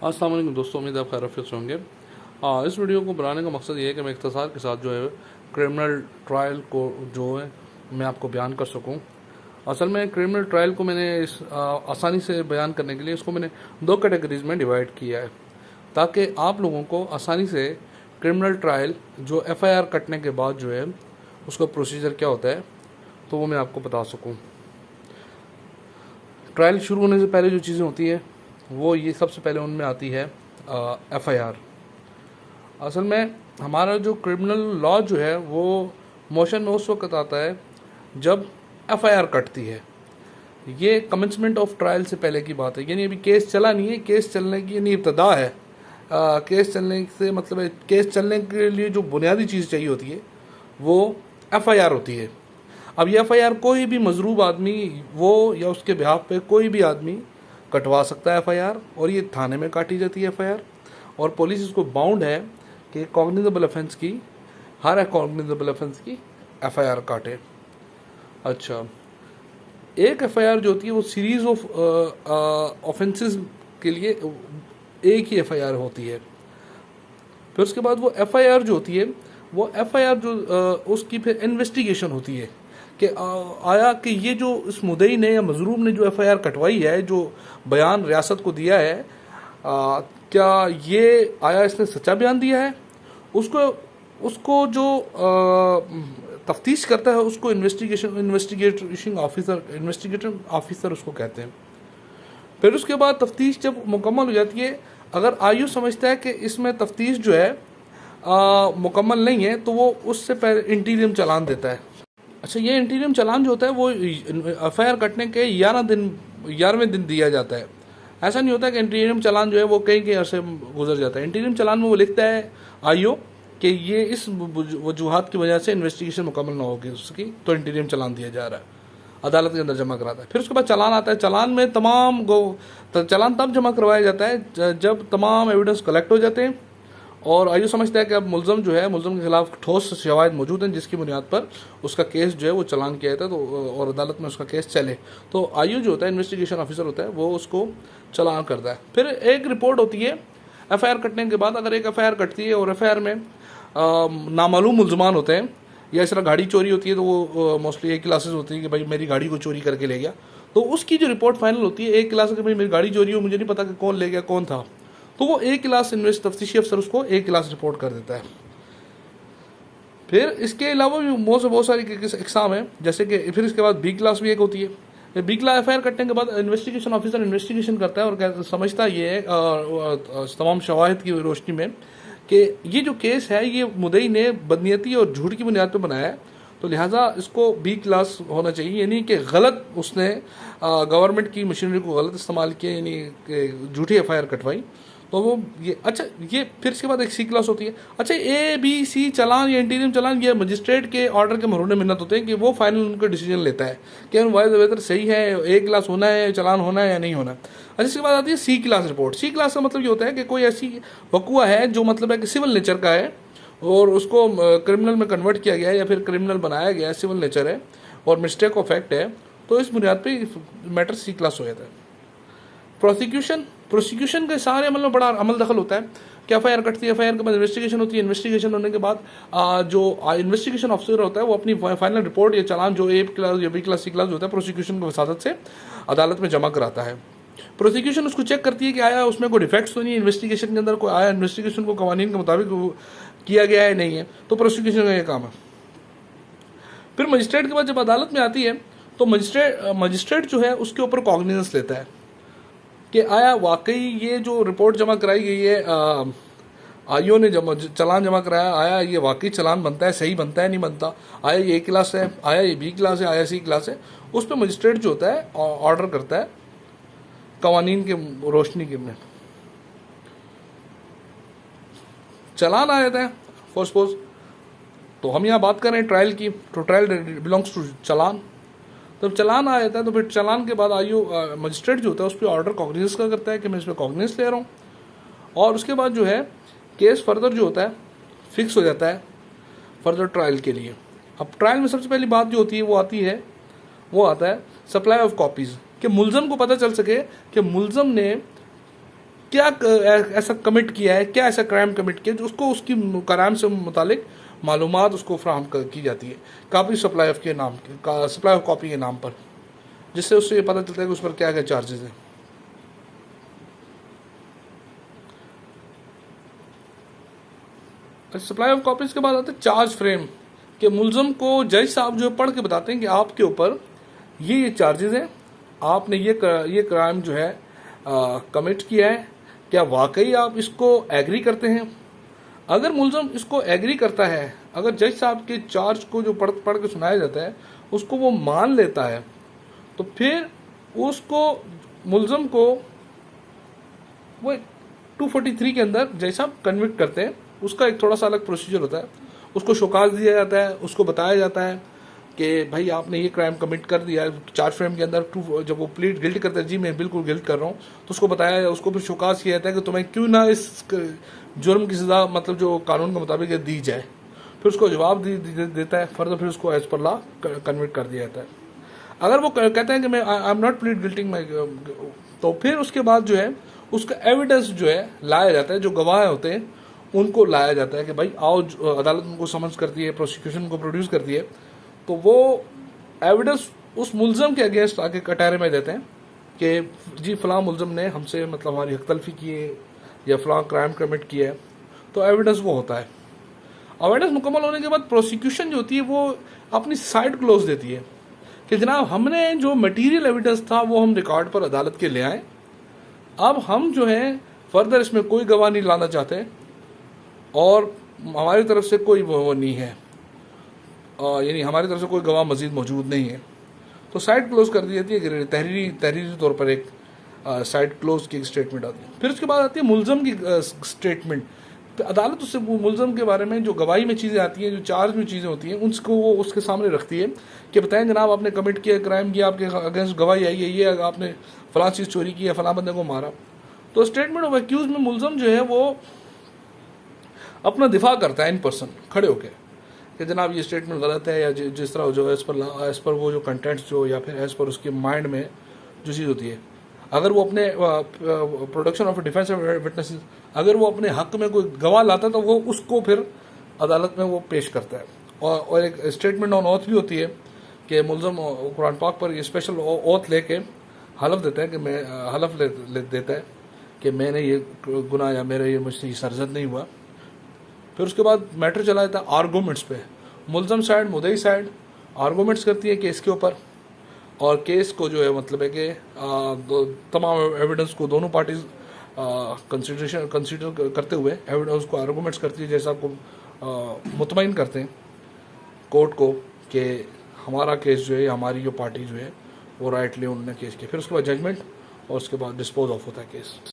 अस्सलाम वालेकुम दोस्तों, उम्मीद है आप खैरियत से होंगे। इस वीडियो को बनाने का मकसद ये है कि मैं इख्तिसार के साथ जो है क्रिमिनल ट्रायल को जो है मैं आपको बयान कर सकूं। असल में क्रिमिनल ट्रायल को मैंने आसानी से बयान करने के लिए इसको मैंने दो कैटेगरीज में डिवाइड किया है, ताकि आप लोगों को आसानी से क्रिमिनल ट्रायल जो FIR कटने के बाद जो है उसका प्रोसीजर क्या होता है तो वो मैं आपको बता सकूँ। ट्रायल शुरू होने से पहले जो चीज़ें होती है वो ये सबसे पहले उनमें आती है FIR। असल में हमारा जो क्रिमिनल लॉ जो है वो मोशन में उस वक्त आता है जब FIR कटती है। ये कमेंसमेंट ऑफ ट्रायल से पहले की बात है, यानी अभी केस चला नहीं है, केस चलने की यानी इब्तदा है। केस चलने से मतलब है केस चलने के लिए जो बुनियादी चीज़ चाहिए होती है वो FIR होती है। अब ये FIR कोई भी मजरूब आदमी वो या उसके बिहाफ पे कोई भी आदमी कटवा सकता है FIR, और ये थाने में काटी जाती है FIR, और पुलिस इसको बाउंड है कि कॉग्निजेबल ऑफेंस की हर कॉग्निजेबल ऑफेंस की FIR काटे। अच्छा, एक FIR जो होती है वो सीरीज ऑफ ऑफेंसेस के लिए एक ही FIR होती है। फिर उसके बाद वो FIR जो होती है वो FIR जो उसकी फिर इन्वेस्टिगेशन होती है कि आया कि ये जो इस मुद्दई ने या मजरूब ने जो FIR कटवाई है, जो बयान रियासत को दिया है, क्या ये आया इसने सच्चा बयान दिया है। उसको जो तफ्तीश करता है उसको इन्वेस्टिगेटिंग ऑफिसर उसको कहते हैं। फिर उसके बाद तफ्तीश जब मुकम्मल हो जाती है, अगर आयु समझता है कि इसमें तफ्तीश जो है मुकम्मल नहीं है तो वो उससे पहले इंटीरियम चालान देता है। अच्छा, ये इंटीरियम चालान जो होता है वो FIR कटने के 11वें दिन दिया जाता है। ऐसा नहीं होता कि इंटीरियम चालान जो है वो कई अरसे गुजर जाता है। इंटीरियम चालान में वो लिखता है आईओ कि ये इस वजूहात की वजह से इन्वेस्टिगेशन मुकम्मल ना होगी उसकी, तो इंटीरियम चालान दिया जा रहा है, अदालत के अंदर जमा कराता है। फिर उसके बाद चालान आता है। चालान में चालान तब जमा करवाया जाता है जब तमाम एविडेंस कलेक्ट हो जाते हैं और आयु समझता है कि अब मुलजम के खिलाफ ठोस शवाहिद मौजूद हैं जिसकी बुनियाद पर उसका केस जो है वो चालान किया जाता है तो और अदालत में उसका केस चले तो आयु जो होता है इन्वेस्टिगेशन ऑफिसर होता है वो उसको चालान करता है। फिर एक रिपोर्ट होती है FIR कटने के बाद। अगर एक FIR कटती है और FIR में नामालूम मुलजमान होते हैं या इस तरह गाड़ी चोरी होती है तो वो मोस्टली एक क्लासेस होती है कि भाई मेरी गाड़ी को चोरी करके ले गया, तो उसकी जो रिपोर्ट फाइनल होती है एक क्लास कि भाई मेरी गाड़ी चोरी हो, मुझे नहीं पता कि कौन ले गया कौन था, तो वो एक क्लास तफ्तीशी अफसर उसको एक क्लास रिपोर्ट कर देता है। फिर इसके अलावा भी बहुत सारी एग्जाम है, जैसे कि फिर इसके बाद B क्लास भी एक होती है। B क्लास FIR कटने के बाद इन्वेस्टिगेशन ऑफिसर इन्वेस्टिगेशन करता है और समझता ये है तमाम शवाहिद की रोशनी में कि ये जो केस है ये मुद्दई ने बदनीयती और झूठ की बुनियाद पर बनाया है, तो लिहाजा इसको B क्लास होना चाहिए, यानी कि गलत उसने गवर्नमेंट की मशीनरी को गलत इस्तेमाल किया, यानी झूठी FIR कटवाई, तो वो ये। अच्छा, ये फिर इसके बाद एक C क्लास होती है। अच्छा, ABC चालान या इंटीरियम चालान ये मजिस्ट्रेट के ऑर्डर के महरूने मिन्नत होते हैं कि वो फाइनल उनका डिसीजन लेता है कि वायद बेहतर सही है, A क्लास होना है, चालान होना है या नहीं होना। अच्छा, इसके बाद आती है C class report. C class का मतलब ये होता है कि कोई ऐसी वक़ुआ है जो मतलब है कि सिविल नेचर का है और उसको क्रिमिनल में कन्वर्ट किया गया है या फिर क्रिमिनल बनाया गया है, सिविल नेचर है और मिस्टेक ऑफ फैक्ट है, तो इस बुनियाद पर मैटर C क्लास हो जाता है। प्रोसिक्यूशन के सारे अमल में बड़ा अमल दखल होता है कि FIR कटती है, FIR के बाद इन्वेस्टिगेशन होती है। इन्वेस्टिगेशन होने के बाद जो इन्वेस्टिगेशन ऑफिसर होता है वो अपनी फाइनल रिपोर्ट या चालान जो A क्लास या B क्लास C क्लास होता है प्रोसिक्यूशन की वसादत से अदालत में जमा कराता है। प्रोसिक्यूशन उसको चेक करती है कि आया उसमें कोई डिफेक्ट्स तो नहीं है इन्वेस्टिगेशन के अंदर, कोई आया इन्वेस्टिगेशन को कवानीन के मुताबिक किया गया है नहीं है, तो प्रोसिक्यूशन का ये काम है। फिर मजिस्ट्रेट के बाद जब अदालत में आती है तो मजिस्ट्रेट जो है उसके ऊपर कॉग्निजेंस लेता है कि आया वाकई ये जो रिपोर्ट जमा कराई गई है आईओ ने चालान जमा कराया, आया ये वाकई चालान बनता है, सही बनता है नहीं बनता, आया ये A क्लास है, आया ये B क्लास है, आया C क्लास है। उस पर मजिस्ट्रेट जो होता है ऑर्डर करता है कवानीन के रोशनी के में। चालान आ जाता है फॉर सपोज, तो हम यहाँ बात कर रहे हैं ट्रायल की, तो ट्रायल बिलोंग्स टू चालान। तो चालान आ जाता है तो फिर चालान के बाद आईओ मजिस्ट्रेट जो होता है उस पर ऑर्डर कॉग्निजेंस का करता है कि मैं इस पर कॉग्निजेंस ले रहा हूँ, और उसके बाद जो है केस फर्दर जो होता है फिक्स हो जाता है फर्दर ट्रायल के लिए। अब ट्रायल में सबसे पहली बात जो होती है वो आता है सप्लाई ऑफ कॉपीज़, कि मुलजम को पता चल सके कि मुलजम ने क्या ऐसा कमिट किया है, क्या ऐसा क्राइम कमिट किया जो उसको उसकी क्राइम से मुतालिक मालूमात उसको फ्राहम की जाती है कॉपी सप्लाई ऑफ के नाम सप्लाई ऑफ कॉपी के नाम पर, जिससे उससे ये पता चलता है कि उस पर क्या क्या चार्जेस हैं। सप्लाई ऑफ कॉपीज के बाद आते हैं चार्ज फ्रेम के मुलजम को जज साहब जो पढ़ के बताते हैं कि आपके ऊपर ये चार्जेस हैं, आपने ये क्राइम जो है कमिट किया है, क्या वाकई आप इसको एग्री करते हैं। अगर मुलजम इसको एग्री करता है, अगर जज साहब के चार्ज को जो पढ़ के सुनाया जाता है उसको वो मान लेता है, तो फिर उसको मुलजम को वो 243 के अंदर जज साहब कन्विक्ट करते हैं। उसका एक थोड़ा सा अलग प्रोसीजर होता है, उसको शोकाज दिया जाता है, उसको बताया जाता है कि भाई आपने ये क्राइम कमिट कर दिया है। चार्ज फ्रेम के अंदर जब वो प्लीड गिल्ट करता है, जी मैं बिल्कुल गिल्ट कर रहा हूँ, तो उसको बताया, उसको फिर शोकाज किया जाता है कि तुम्हें क्यों ना इस जुर्म की सज़ा मतलब जो कानून के मुताबिक दी जाए। फिर उसको जवाब देता है, फर्दर फिर उसको एज पर लॉ कन्विक्ट कर दिया जाता है। अगर वो कहते हैं कि मैं आई एम नॉट प्लीड गिल्टिंग माई, तो फिर उसके बाद जो है उसका एविडेंस जो है लाया जाता है, जो गवाह होते हैं उनको लाया जाता है कि भाई आओ, अदालत उनको समझ करती है, प्रोसिक्यूशन को प्रोड्यूस करती है, तो वो एविडेंस उस मुलजम के अगेंस्ट आके कटारे में देते हैं कि जी फ़लाँ मुलजम ने हमसे मतलब हमारी हक तलफी की है या फ़लाँ क्राइम कमिट किया है, तो एविडेंस वो होता है। एविडेंस मुकम्मल होने के बाद प्रोसिक्यूशन जो होती है वो अपनी साइड क्लोज देती है कि जनाब हमने जो मटीरियल एविडेंस था वो हम रिकॉर्ड पर अदालत के ले आए, अब हम जो है फर्दर इसमें कोई गवाह नहीं लाना चाहते और हमारी तरफ से कोई वो नहीं है, यानी हमारी तरफ से कोई गवाह मजीद मौजूद नहीं है, तो साइड क्लोज कर दी जाती है। तहरीरी तौर पर एक साइड क्लोज की स्टेटमेंट आती है। फिर उसके बाद आती है मुलजम की स्टेटमेंट। तो अदालत उससे मुलजम के बारे में जो गवाही में चीज़ें आती हैं, जो चार्ज में चीज़ें होती हैं, उसको वो उसके सामने रखती है कि बताएं जनाब आपने कमिट किया, क्राइम किया, आपके अगेंस्ट गवाही आई है, ये आपने फ़लाँ चीज़ चोरी की है, फ़लाँ बंदे को मारा। तो स्टेटमेंट ऑफ एक्यूज में मुलजम जो है वो अपना दिफा करता है इन पर्सन खड़े होकर कि जनाब ये स्टेटमेंट गलत है, या जिस तरह जो एज़ पर वो जो कंटेंट्स जो या फिर एज़ पर उसके माइंड में जो चीज़ होती है, अगर वो अपने प्रोडक्शन ऑफ डिफेंस विटनेसेस, अगर वो अपने हक में कोई गवाह लाता है तो वो उसको फिर अदालत में वो पेश करता है। और एक स्टेटमेंट ऑन ऑथ भी होती है कि मुलजम कुरान पाक पर ये स्पेशल ऑथ लेके हलफ देता है कि मैं हलफ देता है कि मैंने ये गुनाह या मेरा ये मुझसे ये सरजद नहीं हुआ। फिर उसके बाद मैटर चला जाता है आर्गूमेंट्स पे। मुलजम साइड, मुदई साइड आर्गूमेंट्स करती है केस के ऊपर, और केस को जो है मतलब है कि तमाम एविडेंस को दोनों पार्टीज कंसिडर करते हुए एविडेंस को आर्गूमेंट्स करती है, जैसा आपको मुतमईन करते हैं कोर्ट को कि हमारा केस जो है, हमारी जो पार्टी जो है वो राइटली उन्होंने केस किया। फिर उसके बाद जजमेंट और उसके बाद डिस्पोज ऑफ होता है केस।